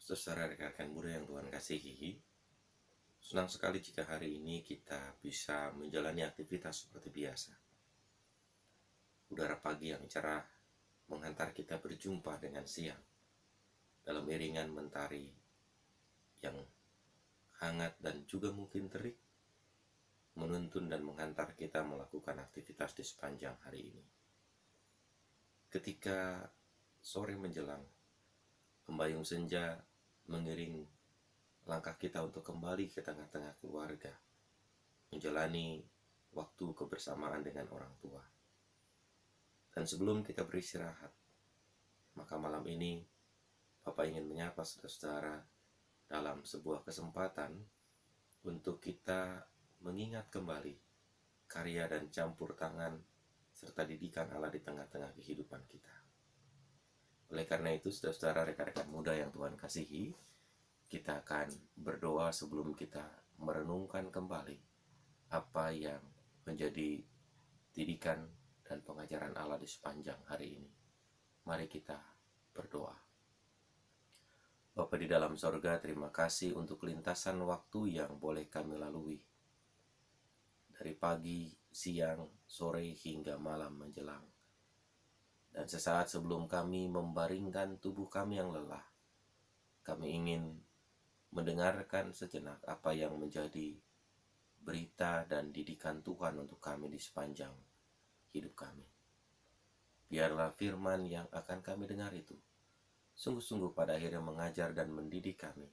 Saudara rekan-rekan muda yang Tuhan kasihi, senang sekali jika hari ini kita bisa menjalani aktivitas seperti biasa. Udara pagi yang cerah menghantar kita berjumpa dengan siang dalam iringan mentari yang hangat dan juga mungkin terik, menuntun dan menghantar kita melakukan aktivitas di sepanjang hari ini. Ketika sore menjelang, Pembayung senja mengiring langkah kita untuk kembali ke tengah-tengah keluarga, menjalani waktu kebersamaan dengan orang tua. Dan sebelum kita beristirahat, maka malam ini Bapak ingin menyapa saudara-saudara dalam sebuah kesempatan untuk kita mengingat kembali karya dan campur tangan serta didikan Allah di tengah-tengah kehidupan kita. Oleh karena itu, saudara-saudara rekan-rekan muda yang Tuhan kasihi, kita akan berdoa sebelum kita merenungkan kembali apa yang menjadi didikan dan pengajaran Allah di sepanjang hari ini. Mari kita berdoa. Bapa di dalam sorga, terima kasih untuk lintasan waktu yang boleh kami lalui. Dari pagi, siang, sore hingga malam menjelang. Dan sesaat sebelum kami membaringkan tubuh kami yang lelah, kami ingin mendengarkan sejenak apa yang menjadi berita dan didikan Tuhan untuk kami di sepanjang hidup kami. Biarlah firman yang akan kami dengar itu sungguh-sungguh pada akhirnya mengajar dan mendidik kami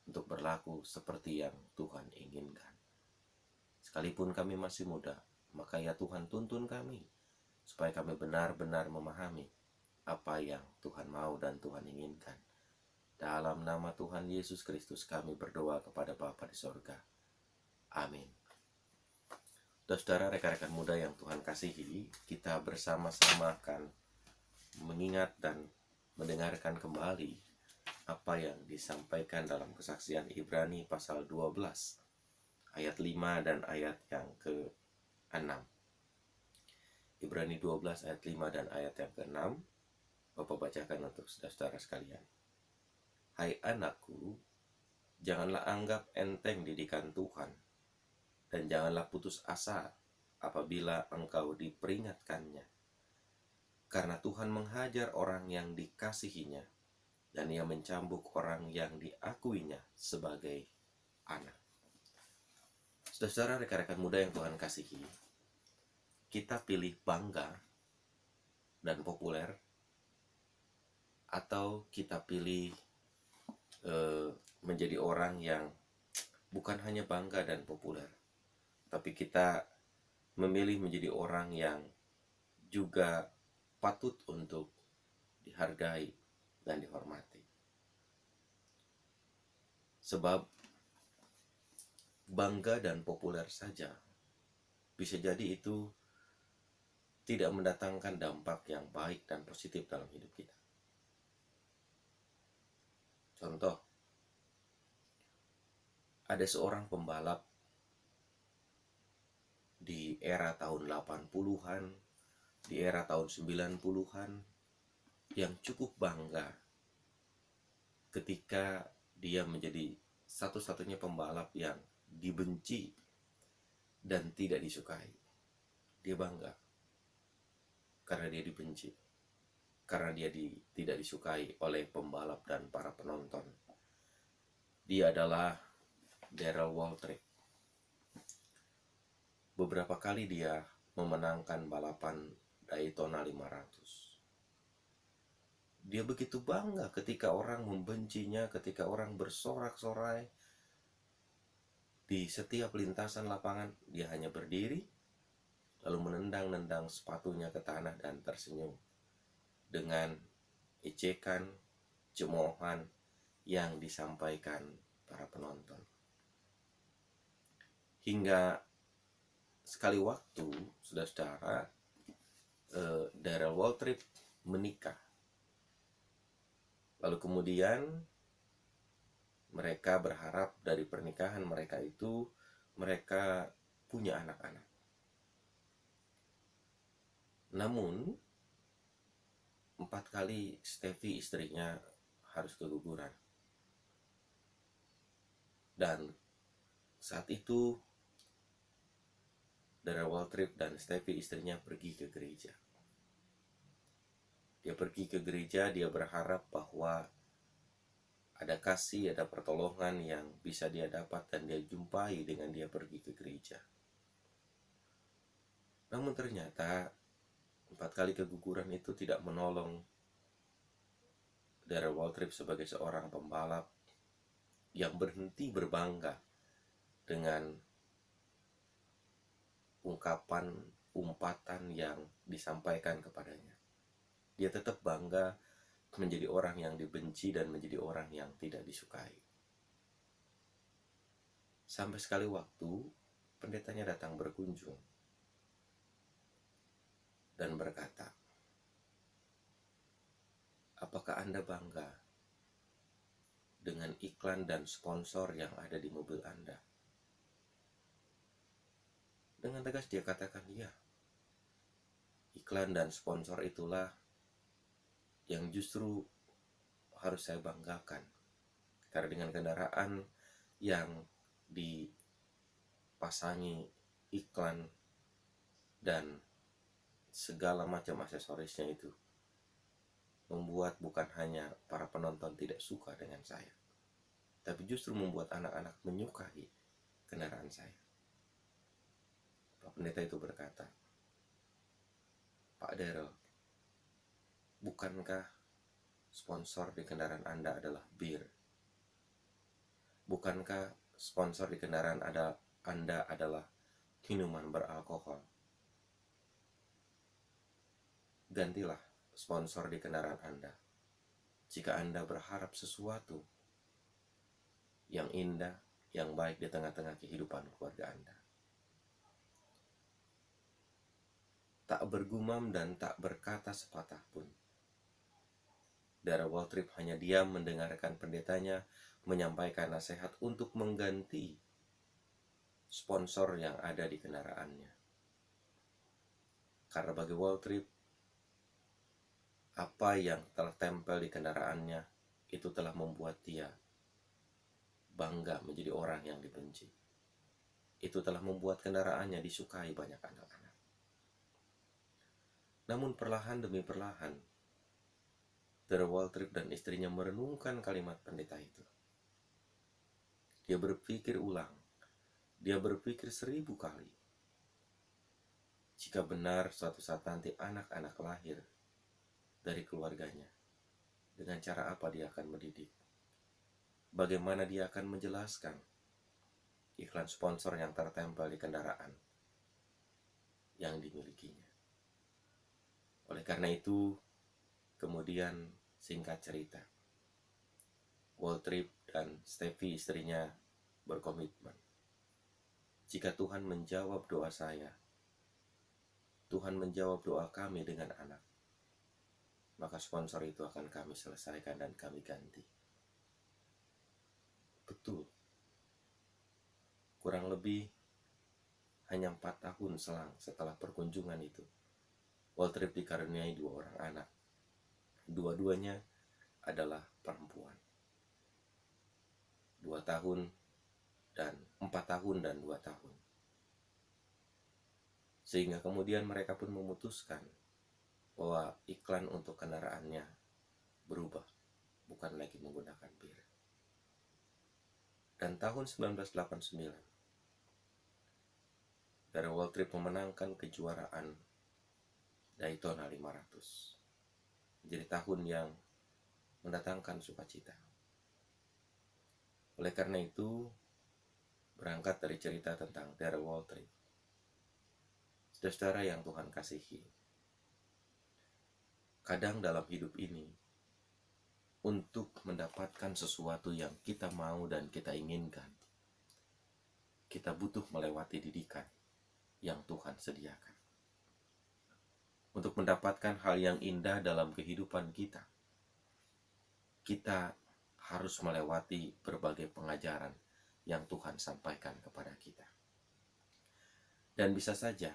untuk berlaku seperti yang Tuhan inginkan. Sekalipun kami masih muda, maka ya Tuhan tuntun kami supaya kami benar-benar memahami apa yang Tuhan mau dan Tuhan inginkan. Dalam nama Tuhan Yesus Kristus kami berdoa kepada Bapa di sorga. Amin. Saudara rekan-rekan muda yang Tuhan kasihi, kita bersama-sama akan mengingat dan mendengarkan kembali apa yang disampaikan dalam kesaksian Ibrani pasal 12 ayat 5 dan ayat yang ke-6. Ibrani 12 ayat 5 dan ayat yang ke-6 Bapak bacakan untuk saudara-saudara sekalian. Hai anakku, janganlah anggap enteng didikan Tuhan, dan janganlah putus asa apabila engkau diperingatkannya. Karena Tuhan menghajar orang yang dikasihinya, dan ia mencambuk orang yang diakuinya sebagai anak. Saudara rekan-rekan muda yang Tuhan kasihi, kita pilih bangga dan populer, atau kita pilih menjadi orang yang bukan hanya bangga dan populer, tapi kita memilih menjadi orang yang juga patut untuk dihargai dan dihormati. Sebab bangga dan populer saja bisa jadi itu tidak mendatangkan dampak yang baik dan positif dalam hidup kita. Contoh, ada seorang pembalap di era tahun 80-an, di era tahun 90-an yang cukup bangga ketika dia menjadi satu-satunya pembalap yang dibenci dan tidak disukai. Dia bangga karena dia dibenci, karena dia tidak disukai oleh pembalap dan para penonton. Dia adalah Darrell Waltrip. Beberapa kali dia memenangkan balapan Daytona 500. Dia begitu bangga ketika orang membencinya, ketika orang bersorak-sorai. Di setiap lintasan lapangan dia hanya berdiri, lalu menendang-nendang sepatunya ke tanah dan tersenyum dengan ejekan, cemoohan yang disampaikan para penonton. Hingga sekali waktu, saudara-saudara, Darrell Waltrip menikah. Lalu kemudian mereka berharap dari pernikahan mereka itu mereka punya anak-anak. Namun 4 kali Steffi istrinya harus keguguran. Dan saat itu Darrell Waltrip dan Steffi istrinya pergi ke gereja. Dia pergi ke gereja, dia berharap bahwa ada kasih, ada pertolongan yang bisa dia dapat dan dia jumpai dengan dia pergi ke gereja. Namun ternyata 4 kali keguguran itu tidak menolong Darrell Waltrip sebagai seorang pembalap yang berhenti berbangga dengan ungkapan, umpatan yang disampaikan kepadanya. Dia tetap bangga menjadi orang yang dibenci dan menjadi orang yang tidak disukai. Sampai sekali waktu, pendetanya datang berkunjung dan berkata, "Apakah Anda bangga dengan iklan dan sponsor yang ada di mobil Anda?" Dengan tegas dia katakan, "Ya, iklan dan sponsor itulah yang justru harus saya banggakan. Karena dengan kendaraan yang dipasangi iklan dan segala macam aksesorisnya itu membuat bukan hanya para penonton tidak suka dengan saya, tapi justru membuat anak-anak menyukai kendaraan saya." Pak pendeta itu berkata, "Pak Darrell, bukankah sponsor di kendaraan Anda adalah bir? Bukankah sponsor di kendaraan Anda adalah minuman beralkohol? Gantilah sponsor di kendaraan Anda jika Anda berharap sesuatu yang indah, yang baik di tengah-tengah kehidupan keluarga Anda." Tak bergumam dan tak berkata sepatah pun, Darrell Waltrip hanya diam mendengarkan pendetanya menyampaikan nasihat untuk mengganti sponsor yang ada di kendaraannya. Karena bagi Waltrip, apa yang tertempel di kendaraannya itu telah membuat dia bangga menjadi orang yang dibenci. Itu telah membuat kendaraannya disukai banyak anak-anak. Namun perlahan demi perlahan, Darrell Waltrip dan istrinya merenungkan kalimat pendeta itu. Dia berpikir ulang. Dia berpikir 1000 kali. Jika benar suatu saat nanti anak-anak lahir dari keluarganya, dengan cara apa dia akan mendidik? Bagaimana dia akan menjelaskan iklan sponsor yang tertempel di kendaraan yang dimilikinya? Oleh karena itu, kemudian singkat cerita, Waltrip dan Steffi istrinya berkomitmen, jika Tuhan menjawab doa saya, Tuhan menjawab doa kami dengan anak, maka sponsor itu akan kami selesaikan dan kami ganti. Betul. Kurang lebih hanya 4 tahun selang setelah perkunjungan itu, Waltrip dikaruniai 2 orang anak. Dua-duanya adalah perempuan. 4 tahun dan 2 tahun. Sehingga kemudian mereka pun memutuskan bahwa iklan untuk kendaraannya berubah, bukan lagi menggunakan bir. Dan tahun 1989, Darrell Waltrip memenangkan kejuaraan Daytona 500. Menjadi tahun yang mendatangkan sukacita. Oleh karena itu, berangkat dari cerita tentang Darrell Waltrip, saudara yang Tuhan kasihi, kadang dalam hidup ini, untuk mendapatkan sesuatu yang kita mau dan kita inginkan, kita butuh melewati didikan yang Tuhan sediakan. Untuk mendapatkan hal yang indah dalam kehidupan kita, kita harus melewati berbagai pengajaran yang Tuhan sampaikan kepada kita. Dan bisa saja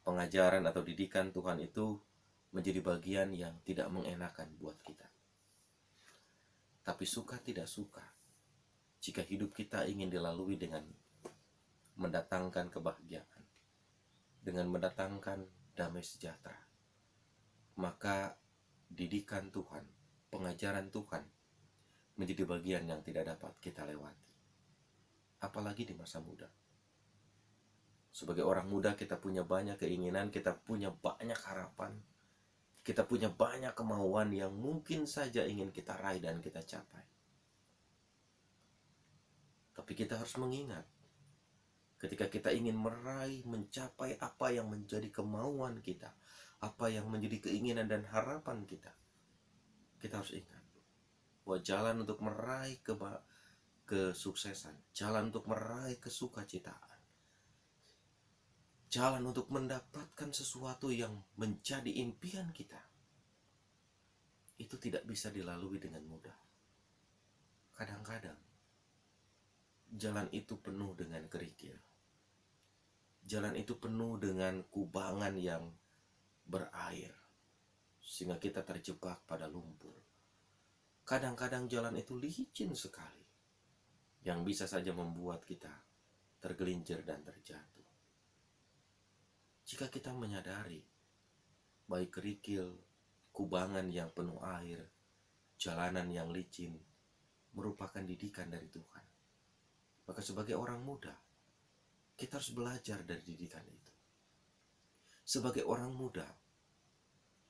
pengajaran atau didikan Tuhan itu menjadi bagian yang tidak mengenakan buat kita. Tapi suka tidak suka, jika hidup kita ingin dilalui dengan mendatangkan kebahagiaan, dengan mendatangkan damai sejahtera, maka didikan Tuhan, pengajaran Tuhan menjadi bagian yang tidak dapat kita lewati. Apalagi di masa muda. Sebagai orang muda kita punya banyak keinginan, kita punya banyak harapan, kita punya banyak kemauan yang mungkin saja ingin kita raih dan kita capai. Tapi kita harus mengingat, ketika kita ingin meraih, mencapai apa yang menjadi kemauan kita, apa yang menjadi keinginan dan harapan kita, kita harus ingat bahwa jalan untuk meraih kesuksesan, jalan untuk meraih kesukacitaan, jalan untuk mendapatkan sesuatu yang menjadi impian kita, itu tidak bisa dilalui dengan mudah. Kadang-kadang jalan itu penuh dengan kerikil. Jalan itu penuh dengan kubangan yang berair, sehingga kita terjebak pada lumpur. Kadang-kadang jalan itu licin sekali, yang bisa saja membuat kita tergelincir dan terjatuh. Jika kita menyadari baik kerikil, kubangan yang penuh air, jalanan yang licin merupakan didikan dari Tuhan, maka sebagai orang muda kita harus belajar dari didikan itu. Sebagai orang muda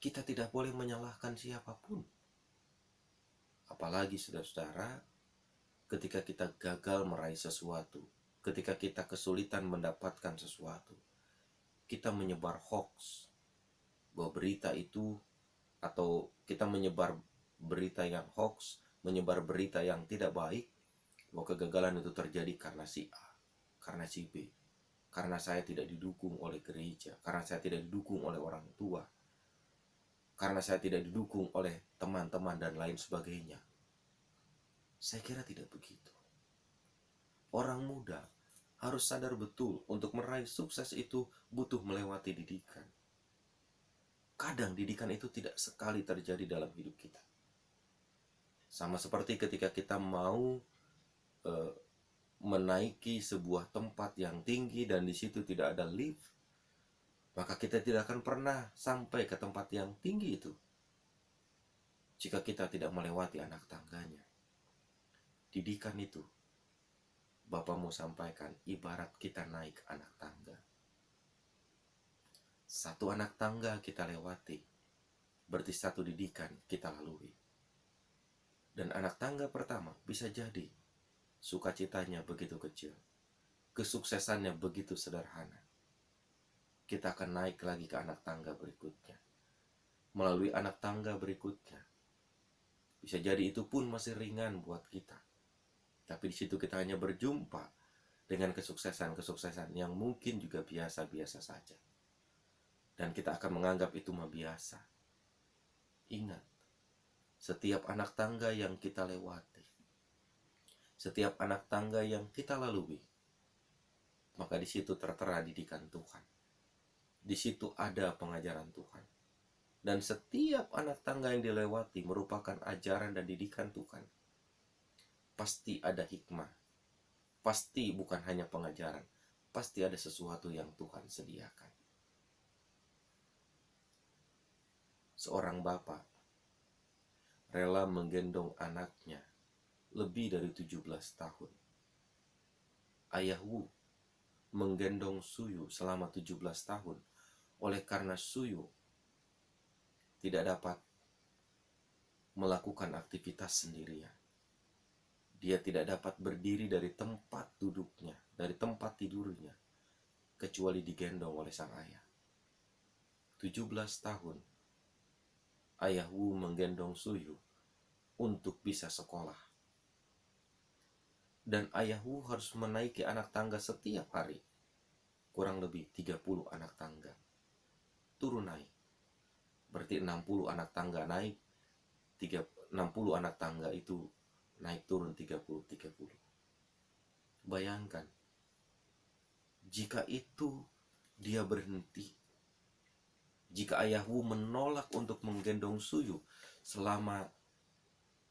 kita tidak boleh menyalahkan siapapun. Apalagi saudara-saudara, ketika kita gagal meraih sesuatu, ketika kita kesulitan mendapatkan sesuatu, kita menyebar hoax bahwa berita itu, atau kita menyebar berita yang hoax, menyebar berita yang tidak baik, bahwa kegagalan itu terjadi karena si A, karena si B, karena saya tidak didukung oleh gereja, karena saya tidak didukung oleh orang tua, karena saya tidak didukung oleh teman-teman dan lain sebagainya. Saya kira tidak begitu. Orang muda harus sadar betul untuk meraih sukses itu butuh melewati didikan. Kadang didikan itu tidak sekali terjadi dalam hidup kita. Sama seperti ketika kita mau menaiki sebuah tempat yang tinggi dan di situ tidak ada lift, maka kita tidak akan pernah sampai ke tempat yang tinggi itu jika kita tidak melewati anak tangganya. Didikan itu, Bapak mau sampaikan, ibarat kita naik anak tangga. Satu anak tangga kita lewati, berarti satu didikan kita lalui. Dan anak tangga pertama bisa jadi sukacitanya begitu kecil, kesuksesannya begitu sederhana. Kita akan naik lagi ke anak tangga berikutnya. Melalui anak tangga berikutnya, bisa jadi itu pun masih ringan buat kita. Tapi di situ kita hanya berjumpa dengan kesuksesan-kesuksesan yang mungkin juga biasa-biasa saja. Dan kita akan menganggap itu mah biasa. Ingat, setiap anak tangga yang kita lewati, setiap anak tangga yang kita lalui, maka di situ tertera didikan Tuhan. Di situ ada pengajaran Tuhan. Dan setiap anak tangga yang dilewati merupakan ajaran dan didikan Tuhan. Pasti ada hikmah. Pasti bukan hanya pengajaran. Pasti ada sesuatu yang Tuhan sediakan. Seorang bapak rela menggendong anaknya lebih dari 17 tahun. Ayah Wu menggendong Suyu selama 17 tahun oleh karena Suyu tidak dapat melakukan aktivitas sendirian. Dia tidak dapat berdiri dari tempat duduknya, dari tempat tidurnya, kecuali digendong oleh sang ayah. 17 tahun, Ayah Wu menggendong Suyu untuk bisa sekolah. Dan Ayah Wu harus menaiki anak tangga setiap hari. Kurang lebih 30 anak tangga. Turun naik. Berarti 60 anak tangga naik, 60 anak tangga itu naik turun 30. Bayangkan, jika itu dia berhenti, jika Ayah Wu menolak untuk menggendong Suyu selama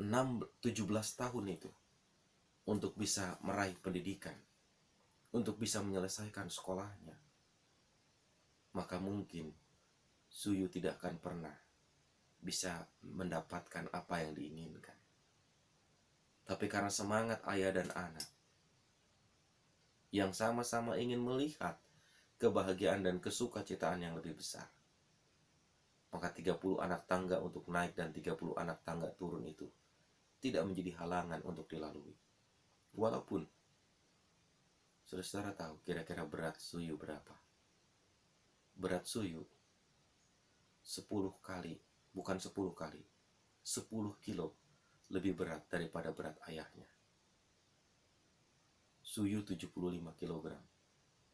17 tahun itu, untuk bisa meraih pendidikan, untuk bisa menyelesaikan sekolahnya, maka mungkin Suyu tidak akan pernah bisa mendapatkan apa yang diinginkan. Tapi karena semangat ayah dan anak yang sama-sama ingin melihat kebahagiaan dan kesukacitaan yang lebih besar, maka 30 anak tangga untuk naik dan 30 anak tangga turun itu tidak menjadi halangan untuk dilalui. Walaupun saudara tahu kira-kira berat Suyu berapa? Berat Suyu 10 kali, bukan 10 kali, 10 kilo lebih berat daripada berat ayahnya. Suyu 75 kilogram,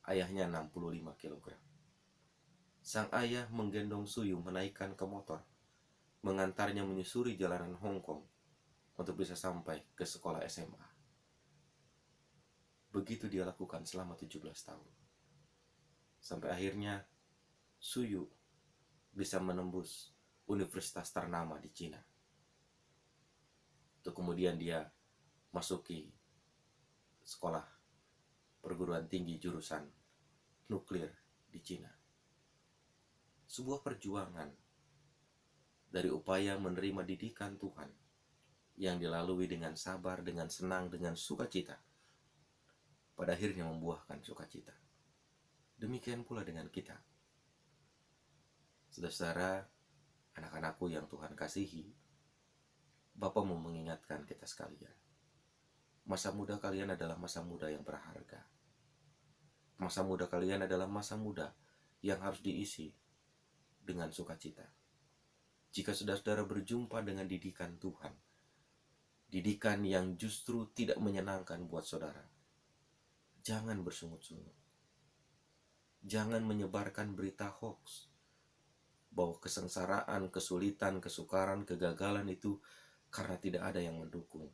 ayahnya 65 kilogram. Sang ayah menggendong Suyu menaikkan ke motor, mengantarnya menyusuri jalanan Hong Kong untuk bisa sampai ke sekolah SMA. Begitu dia lakukan selama 17 tahun. Sampai akhirnya Suyu bisa menembus universitas ternama di Cina. Untuk kemudian dia masuki sekolah perguruan tinggi jurusan nuklir di Cina. Sebuah perjuangan dari upaya menerima didikan Tuhan yang dilalui dengan sabar, dengan senang, dengan sukacita, pada akhirnya membuahkan sukacita. Demikian pula dengan kita. Saudara-saudara, anak-anakku yang Tuhan kasihi, Bapa mau mengingatkan kita sekalian. Masa muda kalian adalah masa muda yang berharga. Masa muda kalian adalah masa muda yang harus diisi dengan sukacita. Jika saudara-saudara berjumpa dengan didikan Tuhan, didikan yang justru tidak menyenangkan buat saudara, jangan bersungut-sungut. Jangan menyebarkan berita hoax bahwa kesengsaraan, kesulitan, kesukaran, kegagalan itu karena tidak ada yang mendukung,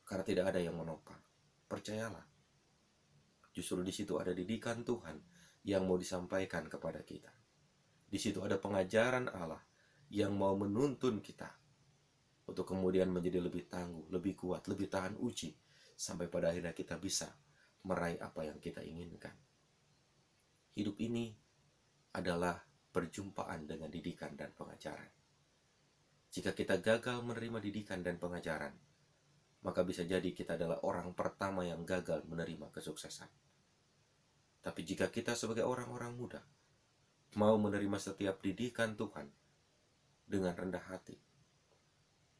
karena tidak ada yang menopang. Percayalah, justru di situ ada didikan Tuhan yang mau disampaikan kepada kita. Di situ ada pengajaran Allah yang mau menuntun kita untuk kemudian menjadi lebih tangguh, lebih kuat, lebih tahan uji, sampai pada akhirnya kita bisa meraih apa yang kita inginkan. Hidup ini adalah perjumpaan dengan didikan dan pengajaran. Jika kita gagal menerima didikan dan pengajaran, maka bisa jadi kita adalah orang pertama yang gagal menerima kesuksesan. Tapi jika kita sebagai orang-orang muda mau menerima setiap didikan Tuhan dengan rendah hati,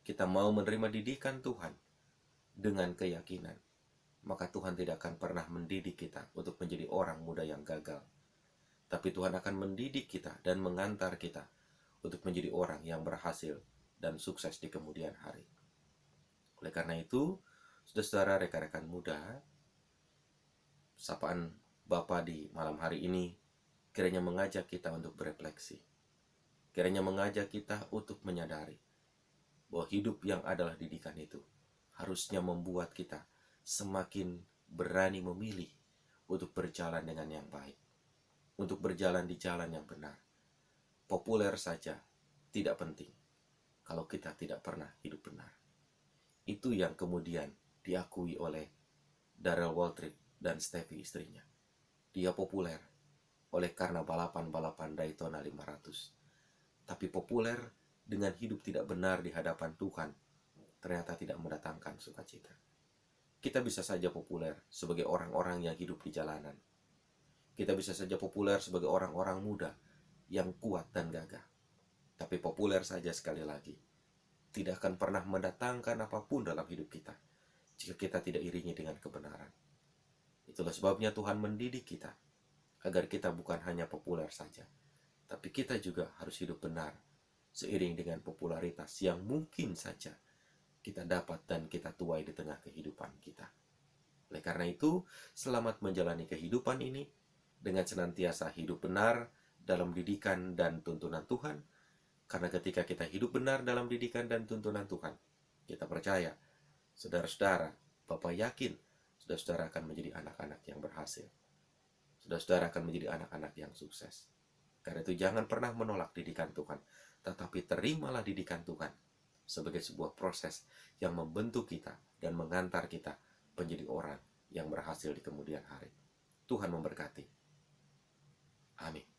kita mau menerima didikan Tuhan dengan keyakinan, maka Tuhan tidak akan pernah mendidik kita untuk menjadi orang muda yang gagal. Tapi Tuhan akan mendidik kita dan mengantar kita untuk menjadi orang yang berhasil dan sukses di kemudian hari. Oleh karena itu, saudara-saudara, rekan-rekan muda, sapaan Bapa di malam hari ini kiranya mengajak kita untuk berefleksi. Kiranya mengajak kita untuk menyadari bahwa hidup yang adalah didikan itu harusnya membuat kita semakin berani memilih untuk berjalan dengan yang baik, untuk berjalan di jalan yang benar. Populer saja tidak penting kalau kita tidak pernah hidup benar. Itu yang kemudian diakui oleh Darrell Waltrip dan Steffi istrinya. Dia populer oleh karena balapan-balapan Daytona 500. Tapi populer dengan hidup tidak benar di hadapan Tuhan ternyata tidak mendatangkan sukacita. Kita bisa saja populer sebagai orang-orang yang hidup di jalanan. Kita bisa saja populer sebagai orang-orang muda yang kuat dan gagah. Tapi populer saja sekali lagi tidak akan pernah mendatangkan apapun dalam hidup kita jika kita tidak iringi dengan kebenaran. Itulah sebabnya Tuhan mendidik kita agar kita bukan hanya populer saja, tapi kita juga harus hidup benar seiring dengan popularitas yang mungkin saja kita dapat dan kita tuai di tengah kehidupan kita. Oleh karena itu, selamat menjalani kehidupan ini dengan senantiasa hidup benar dalam didikan dan tuntunan Tuhan. Karena ketika kita hidup benar dalam didikan dan tuntunan Tuhan, kita percaya, saudara-saudara, Bapak yakin, saudara-saudara akan menjadi anak-anak yang berhasil. Saudara-saudara akan menjadi anak-anak yang sukses. Karena itu jangan pernah menolak didikan Tuhan, tetapi terimalah didikan Tuhan sebagai sebuah proses yang membentuk kita dan mengantar kita menjadi orang yang berhasil di kemudian hari. Tuhan memberkati. Amin.